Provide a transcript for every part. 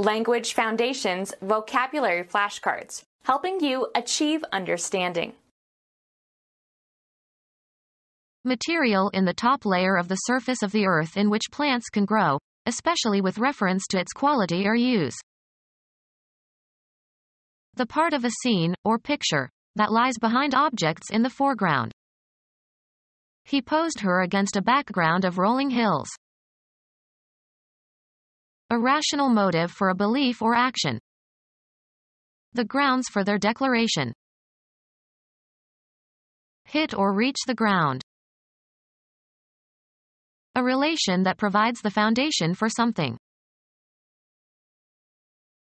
Language Foundations Vocabulary Flashcards, helping you achieve understanding. Material in the top layer of the surface of the earth in which plants can grow, especially with reference to its quality or use. The part of a scene, or picture, that lies behind objects in the foreground. He posed her against a background of rolling hills. A rational motive for a belief or action. The grounds for their declaration. Hit or reach the ground. A relation that provides the foundation for something.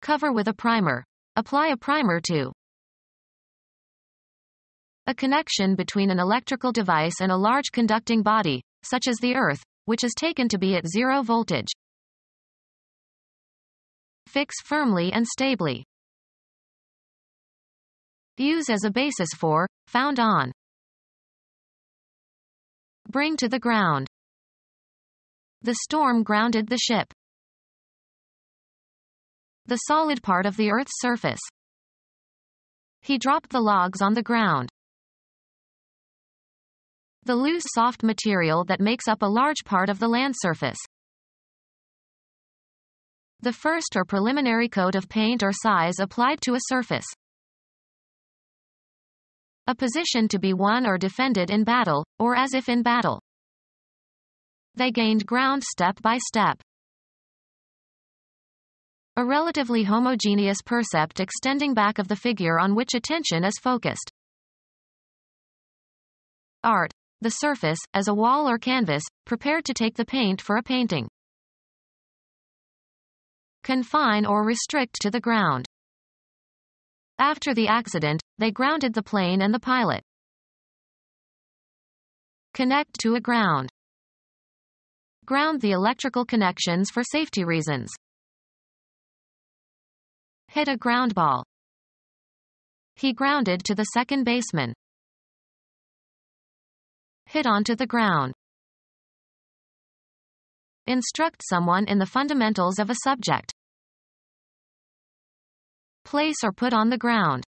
Cover with a primer. Apply a primer to. A connection between an electrical device and a large conducting body, such as the Earth, which is taken to be at zero voltage. Fix firmly and stably. Use as a basis for, found on. Bring to the ground. The storm grounded the ship. The solid part of the Earth's surface. He dropped the logs on the ground. The loose soft material that makes up a large part of the land surface. The first or preliminary coat of paint or size applied to a surface. A position to be won or defended in battle, or as if in battle. They gained ground step by step. A relatively homogeneous percept extending back of the figure on which attention is focused. Art. The surface, as a wall or canvas, prepared to take the paint for a painting. Confine or restrict to the ground. After the accident, they grounded the plane and the pilot. Connect to a ground. Ground the electrical connections for safety reasons. Hit a ground ball. He grounded to the second baseman. Hit onto the ground. Instruct someone in the fundamentals of a subject. Place or put on the ground.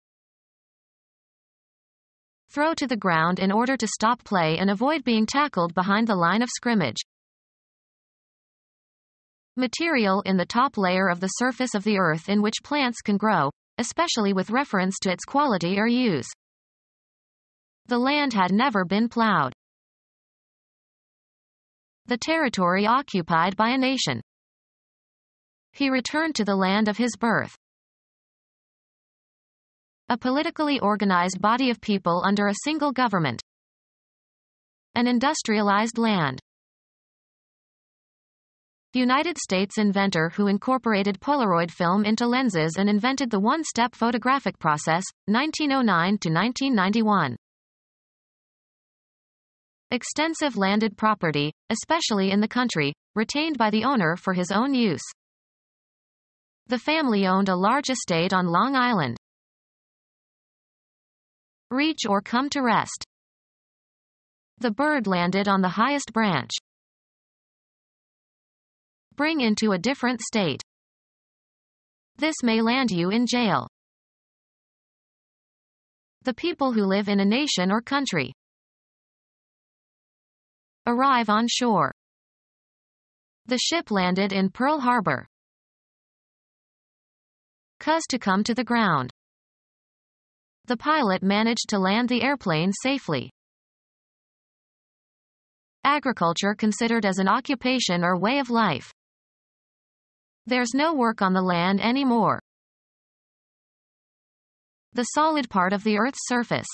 Throw to the ground in order to stop play and avoid being tackled behind the line of scrimmage. Material in the top layer of the surface of the earth in which plants can grow, especially with reference to its quality or use. The land had never been plowed. The territory occupied by a nation. He returned to the land of his birth. A politically organized body of people under a single government. An industrialized land. United States inventor who incorporated Polaroid film into lenses and invented the one-step photographic process, 1909 to 1991. Extensive landed property, especially in the country, retained by the owner for his own use. The family owned a large estate on Long Island. Reach or come to rest. The bird landed on the highest branch. Bring into a different state. This may land you in jail. The people who live in a nation or country. Arrive on shore. The ship landed in Pearl Harbor. Cause to come to the ground. The pilot managed to land the airplane safely. Agriculture considered as an occupation or way of life. There's no work on the land anymore. The solid part of the Earth's surface.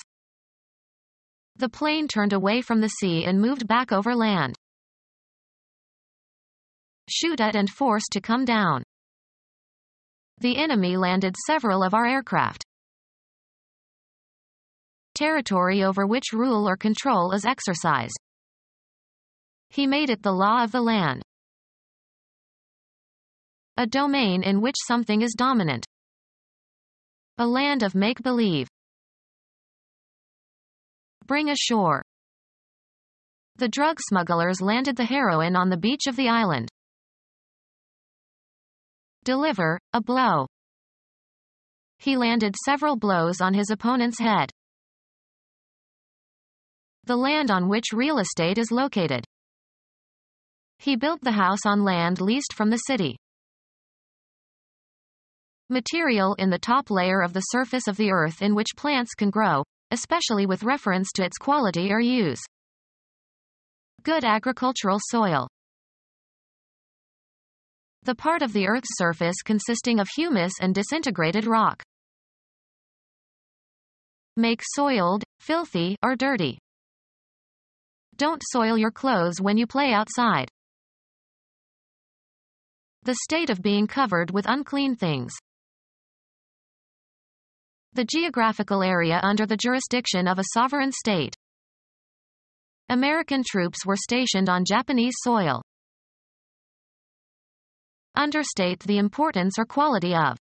The plane turned away from the sea and moved back over land. Shoot at and force to come down. The enemy landed several of our aircraft. Territory over which rule or control is exercised. He made it the law of the land. A domain in which something is dominant. A land of make-believe. Bring ashore. The drug smugglers landed the heroin on the beach of the island. Deliver a blow. He landed several blows on his opponent's head. The land on which real estate is located. He built the house on land leased from the city. Material in the top layer of the surface of the earth in which plants can grow, especially with reference to its quality or use. Good agricultural soil. The part of the Earth's surface consisting of humus and disintegrated rock. Make soiled, filthy, or dirty. Don't soil your clothes when you play outside. The state of being covered with unclean things. The geographical area under the jurisdiction of a sovereign state. American troops were stationed on Japanese soil. Understate the importance or quality of.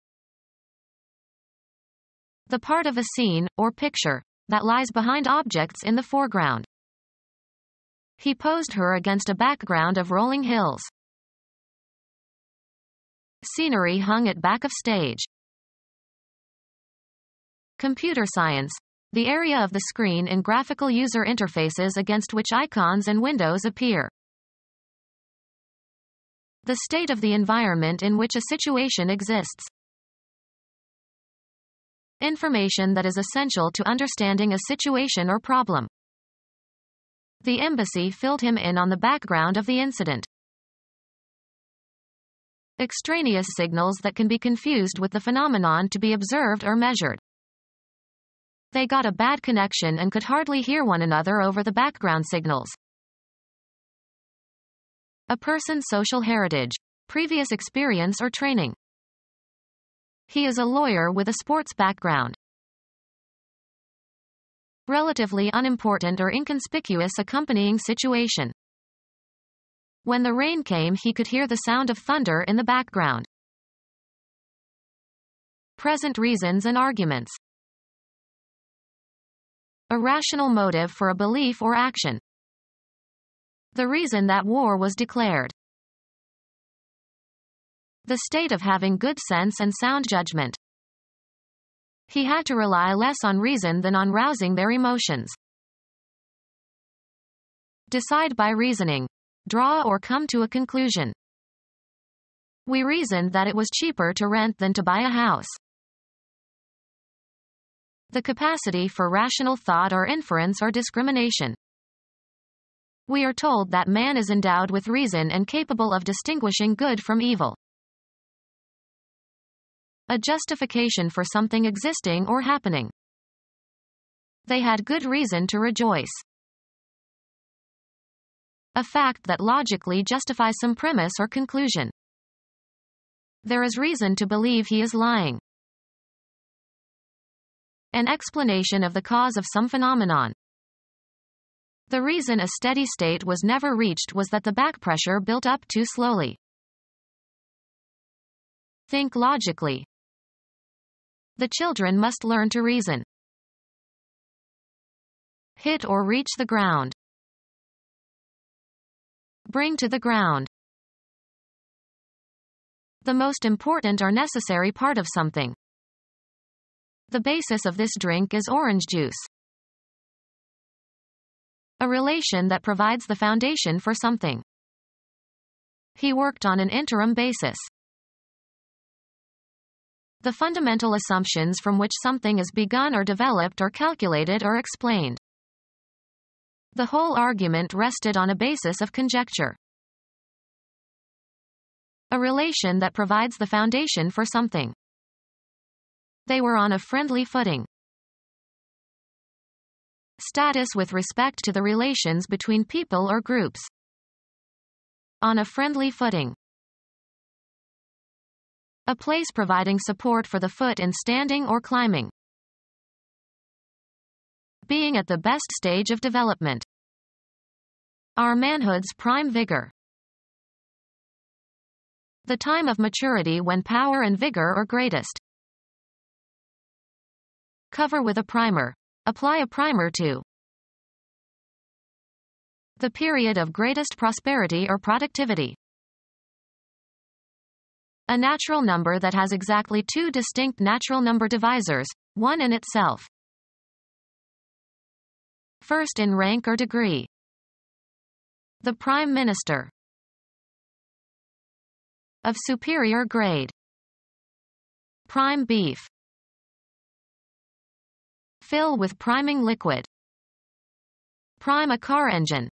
The part of a scene, or picture, that lies behind objects in the foreground. He posed her against a background of rolling hills. Scenery hung at back of stage. Computer science. The area of the screen in graphical user interfaces against which icons and windows appear. The state of the environment in which a situation exists. Information that is essential to understanding a situation or problem. The embassy filled him in on the background of the incident. Extraneous signals that can be confused with the phenomenon to be observed or measured. They got a bad connection and could hardly hear one another over the background signals. A person's social heritage, previous experience or training. He is a lawyer with a sports background. Relatively unimportant or inconspicuous accompanying situation. When the rain came, he could hear the sound of thunder in the background. Present reasons and arguments. A rational motive for a belief or action. The reason that war was declared. The state of having good sense and sound judgment. He had to rely less on reason than on rousing their emotions. Decide by reasoning. Draw or come to a conclusion. We reasoned that it was cheaper to rent than to buy a house. The capacity for rational thought or inference or discrimination. We are told that man is endowed with reason and capable of distinguishing good from evil. A justification for something existing or happening. They had good reason to rejoice. A fact that logically justifies some premise or conclusion. There is reason to believe he is lying. An explanation of the cause of some phenomenon. The reason a steady state was never reached was that the back pressure built up too slowly. Think logically. The children must learn to reason. Hit or reach the ground. Bring to the ground. The most important or necessary part of something. The basis of this drink is orange juice. A relation that provides the foundation for something. He worked on an interim basis. The fundamental assumptions from which something is begun or developed or calculated or explained. The whole argument rested on a basis of conjecture. A relation that provides the foundation for something. They were on a friendly footing. Status with respect to the relations between people or groups. On a friendly footing. A place providing support for the foot in standing or climbing. Being at the best stage of development. Our manhood's prime vigor. The time of maturity when power and vigor are greatest. Cover with a primer. Apply a primer to. The period of greatest prosperity or productivity. A natural number that has exactly two distinct natural number divisors, one in itself. First in rank or degree. The Prime Minister. Of superior grade. Prime beef. Fill with priming liquid. Prime a car engine.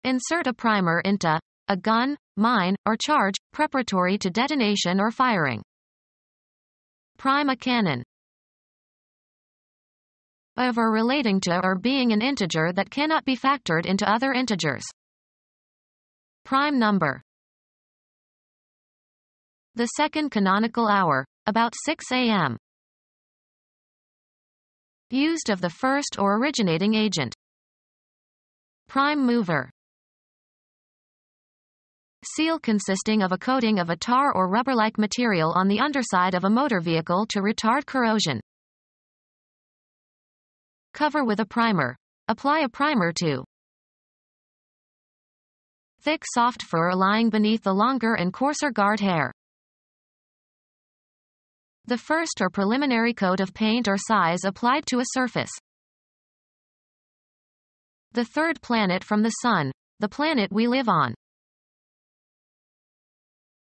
Insert a primer into a gun, mine, or charge, preparatory to detonation or firing. Prime a cannon. Of or relating to or being an integer that cannot be factored into other integers. Prime number. The second canonical hour, about 6 a.m. Used of the first or originating agent. Prime mover. Seal consisting of a coating of a tar or rubber-like material on the underside of a motor vehicle to retard corrosion. Cover with a primer. Apply a primer to thick soft fur lying beneath the longer and coarser guard hair. The first or preliminary coat of paint or size applied to a surface. The third planet from the Sun, the planet we live on.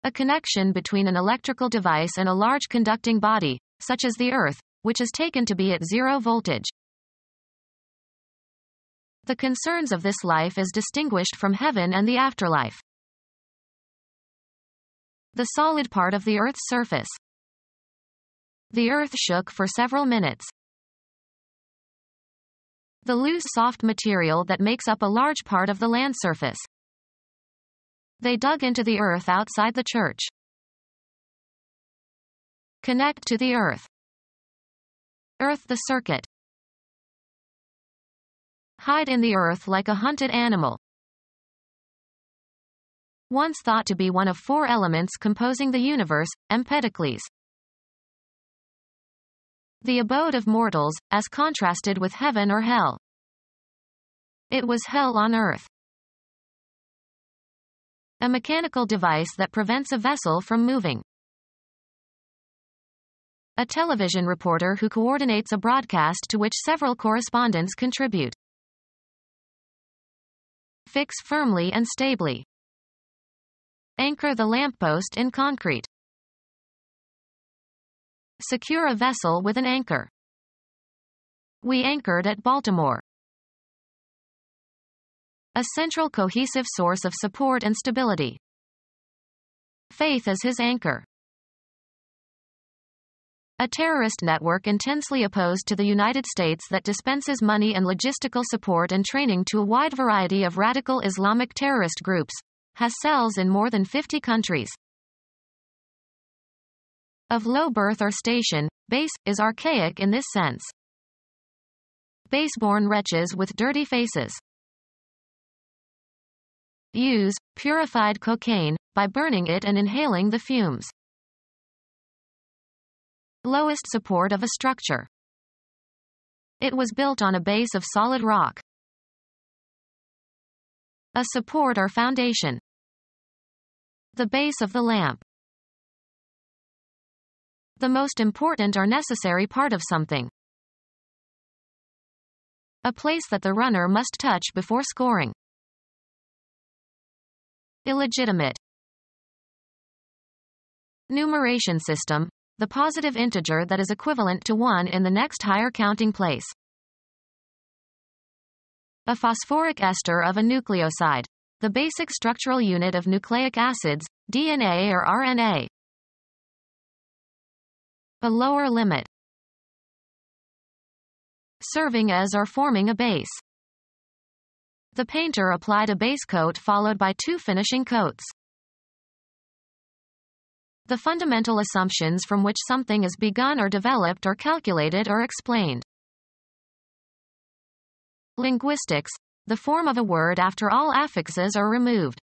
A connection between an electrical device and a large conducting body, such as the Earth, which is taken to be at zero voltage. The concerns of this life is distinguished from heaven and the afterlife. The solid part of the Earth's surface. The Earth shook for several minutes. The loose soft material that makes up a large part of the land surface. They dug into the earth outside the church. Connect to the earth. Earth the circuit. Hide in the earth like a hunted animal. Once thought to be one of four elements composing the universe, Empedocles. The abode of mortals, as contrasted with heaven or hell. It was hell on earth. A mechanical device that prevents a vessel from moving. A television reporter who coordinates a broadcast to which several correspondents contribute. Fix firmly and stably. Anchor the lamppost in concrete. Secure a vessel with an anchor. We anchored at Baltimore. A central cohesive source of support and stability. Faith as his anchor. A terrorist network intensely opposed to the United States that dispenses money and logistical support and training to a wide variety of radical Islamic terrorist groups, has cells in more than 50 countries. Of low birth or station, base, is archaic in this sense. Baseborn wretches with dirty faces. Use purified cocaine, by burning it and inhaling the fumes. Lowest support of a structure. It was built on a base of solid rock. A support or foundation. The base of the lamp. The most important or necessary part of something. A place that the runner must touch before scoring. Illegitimate. Numeration system, the positive integer that is equivalent to 1 in the next higher counting place. A phosphoric ester of a nucleoside, the basic structural unit of nucleic acids, DNA or RNA. A lower limit. Serving as or forming a base. The painter applied a base coat followed by 2 finishing coats. The fundamental assumptions from which something is begun or developed or calculated or explained. Linguistics, the form of a word after all affixes are removed.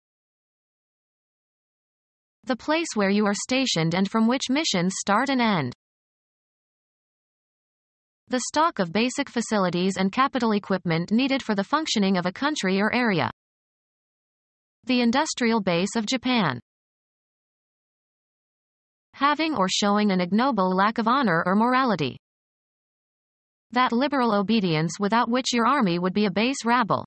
The place where you are stationed and from which missions start and end. The stock of basic facilities and capital equipment needed for the functioning of a country or area. The industrial base of Japan. having or showing an ignoble lack of honor or morality. That liberal obedience without which your army would be a base rabble.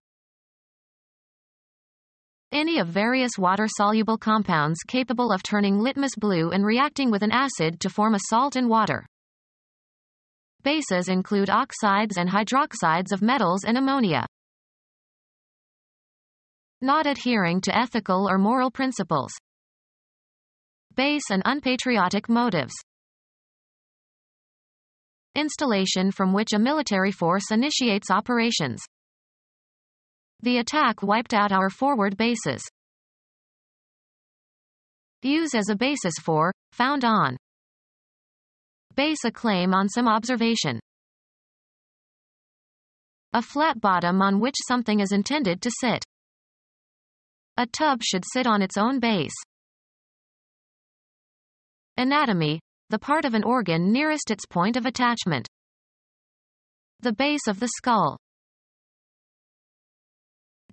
Any of various water-soluble compounds capable of turning litmus blue and reacting with an acid to form a salt and water. Bases include oxides and hydroxides of metals and ammonia. Not adhering to ethical or moral principles. Base and unpatriotic motives. Installation from which a military force initiates operations. The attack wiped out our forward bases. Use as a basis for, found on. Base a claim on some observation. A flat bottom on which something is intended to sit. A tub should sit on its own base. Anatomy, the part of an organ nearest its point of attachment. The base of the skull.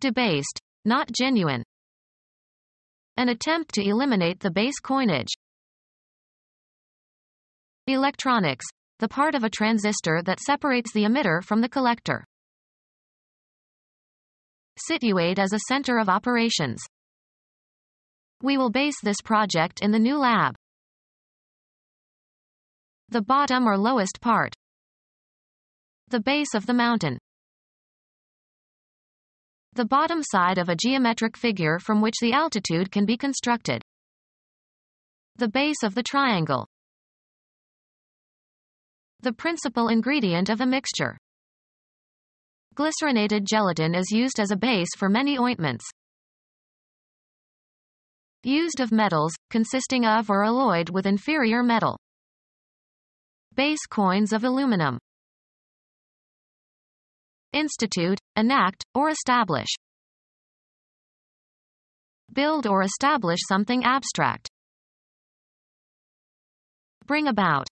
Debased, not genuine. An attempt to eliminate the base coinage. Electronics, the part of a transistor that separates the emitter from the collector. Situate as a center of operations. We will base this project in the new lab. The bottom or lowest part. The base of the mountain. The bottom side of a geometric figure from which the altitude can be constructed. The base of the triangle. The principal ingredient of a mixture. Glycerinated gelatin is used as a base for many ointments. Used of metals, consisting of or alloyed with inferior metal. Base coins of aluminum. Institute, enact, or establish. Build or establish something abstract. Bring about.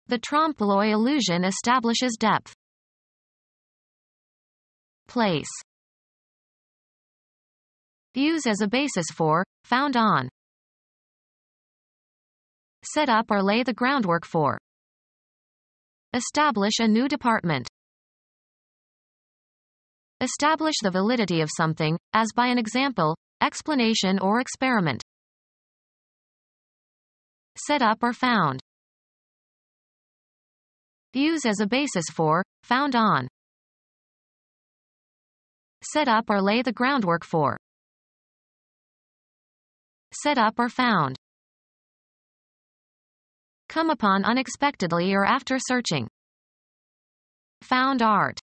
The trompe-l'oeil illusion establishes depth. Place. Use as a basis for, found on. Set up or lay the groundwork for. Establish a new department. Establish the validity of something, as by an example, explanation or experiment. Set up or found. Use as a basis for, found on. Set up or lay the groundwork for. Set up or found. Come upon unexpectedly or after searching. Found art.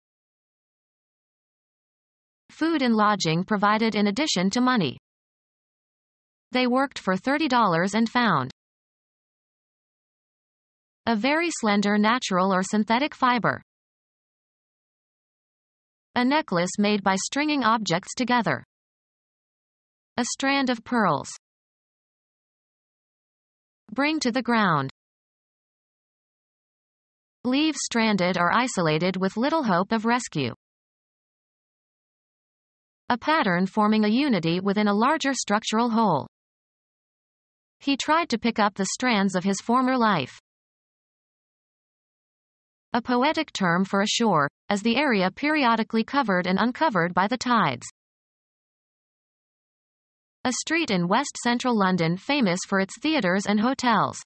Food and lodging provided in addition to money. They worked for $30 and found. A very slender natural or synthetic fiber. A necklace made by stringing objects together. A strand of pearls. Bring to the ground. Leave stranded or isolated with little hope of rescue. A pattern forming a unity within a larger structural whole. He tried to pick up the strands of his former life. A poetic term for a shore, as the area periodically covered and uncovered by the tides. A street in west-central London famous for its theatres and hotels.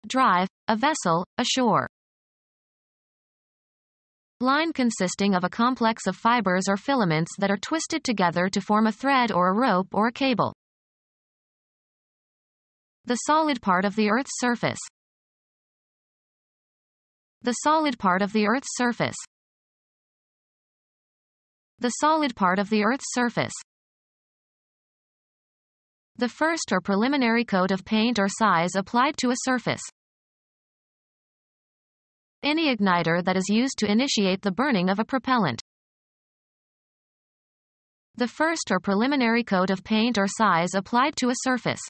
Drive, a vessel, ashore. Line consisting of a complex of fibers or filaments that are twisted together to form a thread or a rope or a cable. The solid part of the Earth's surface. The solid part of the Earth's surface. The solid part of the Earth's surface. The first or preliminary coat of paint or size applied to a surface. Any igniter that is used to initiate the burning of a propellant. The first or preliminary coat of paint or size applied to a surface.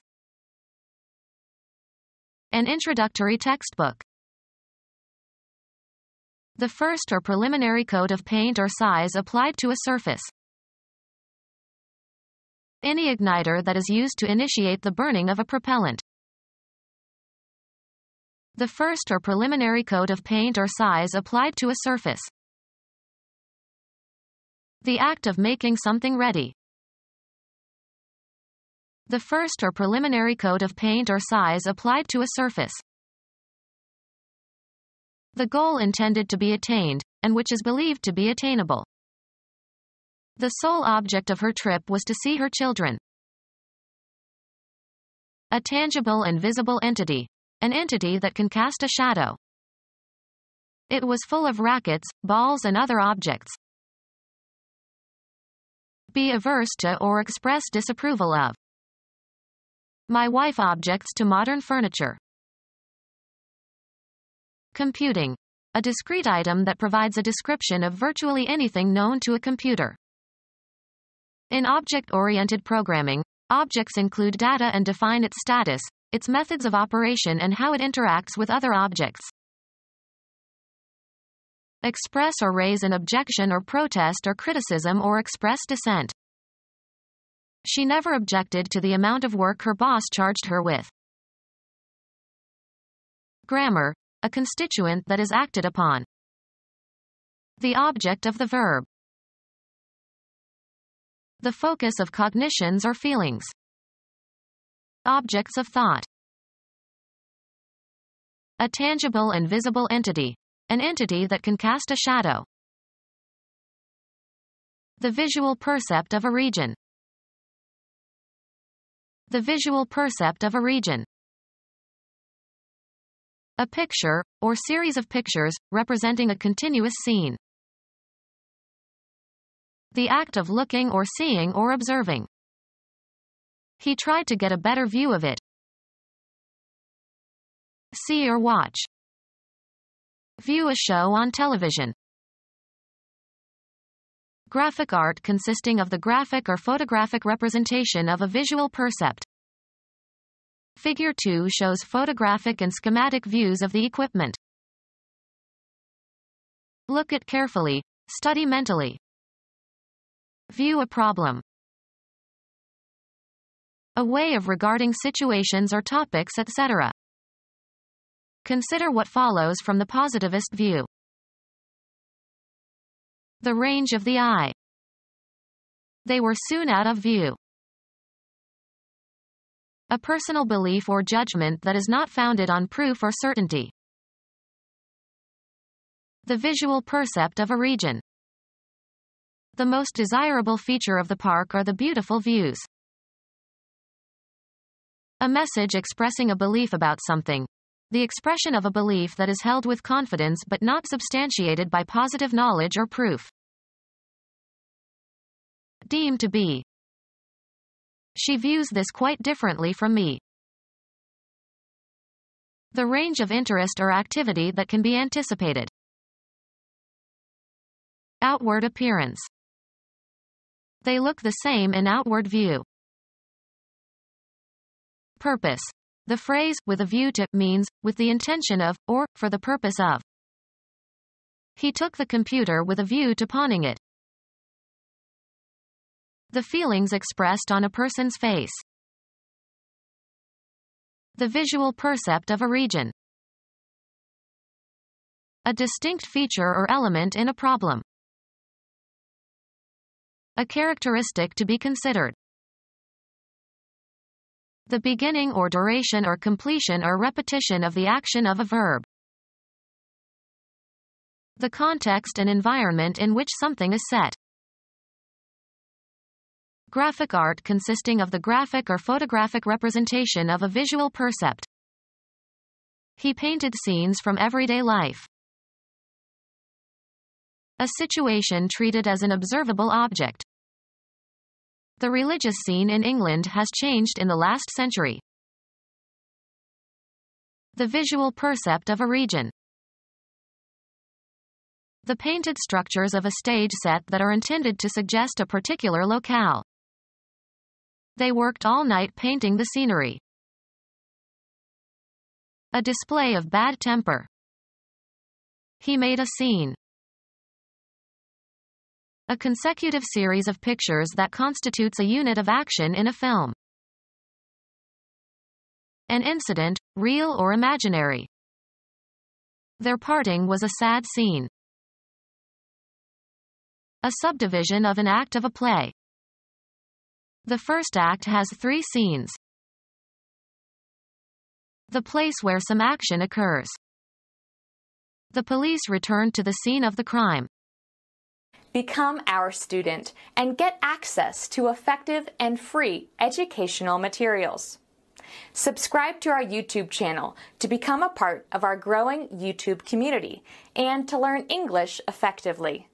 An introductory textbook. The first or preliminary coat of paint or size applied to a surface. Any igniter that is used to initiate the burning of a propellant. The first or preliminary coat of paint or size applied to a surface. The act of making something ready. The first or preliminary coat of paint or size applied to a surface. The goal intended to be attained, and which is believed to be attainable. The sole object of her trip was to see her children. A tangible and visible entity. An entity that can cast a shadow. It was full of rackets, balls and other objects. Be averse to or express disapproval of. My wife objects to modern furniture. Computing. A discrete item that provides a description of virtually anything known to a computer. In object-oriented programming, objects include data and define its status, its methods of operation and how it interacts with other objects. Express or raise an objection or protest or criticism or express dissent. She never objected to the amount of work her boss charged her with. Grammar. A constituent that is acted upon. The object of the verb. The focus of cognitions or feelings. Objects of thought. A tangible and visible entity. An entity that can cast a shadow. The visual percept of a region. The visual percept of a region. A picture, or series of pictures, representing a continuous scene. The act of looking or seeing or observing. He tried to get a better view of it. See or watch. View a show on television. Graphic art consisting of the graphic or photographic representation of a visual percept. Figure 2 shows photographic and schematic views of the equipment. Look at carefully, study mentally. View a problem. A way of regarding situations or topics, etc. Consider what follows from the positivist view. The range of the eye. They were soon out of view. A personal belief or judgment that is not founded on proof or certainty. The visual percept of a region. The most desirable feature of the park are the beautiful views. A message expressing a belief about something. The expression of a belief that is held with confidence but not substantiated by positive knowledge or proof. Deemed to be. She views this quite differently from me. The range of interest or activity that can be anticipated. Outward appearance. They look the same in outward view. Purpose. The phrase, with a view to, means, with the intention of, or, for the purpose of. He took the computer with a view to pawning it. The feelings expressed on a person's face. The visual percept of a region. A distinct feature or element in a problem. A characteristic to be considered. The beginning or duration or completion or repetition of the action of a verb. The context and environment in which something is set. Graphic art consisting of the graphic or photographic representation of a visual percept. He painted scenes from everyday life. A situation treated as an observable object. The religious scene in England has changed in the last century. The visual percept of a region. The painted structures of a stage set that are intended to suggest a particular locale. They worked all night painting the scenery. A display of bad temper. He made a scene. A consecutive series of pictures that constitutes a unit of action in a film. An incident, real or imaginary. Their parting was a sad scene. A subdivision of an act of a play. The first act has 3 scenes. The place where some action occurs. The police returned to the scene of the crime. Become our student and get access to effective and free educational materials. Subscribe to our YouTube channel to become a part of our growing YouTube community and to learn English effectively.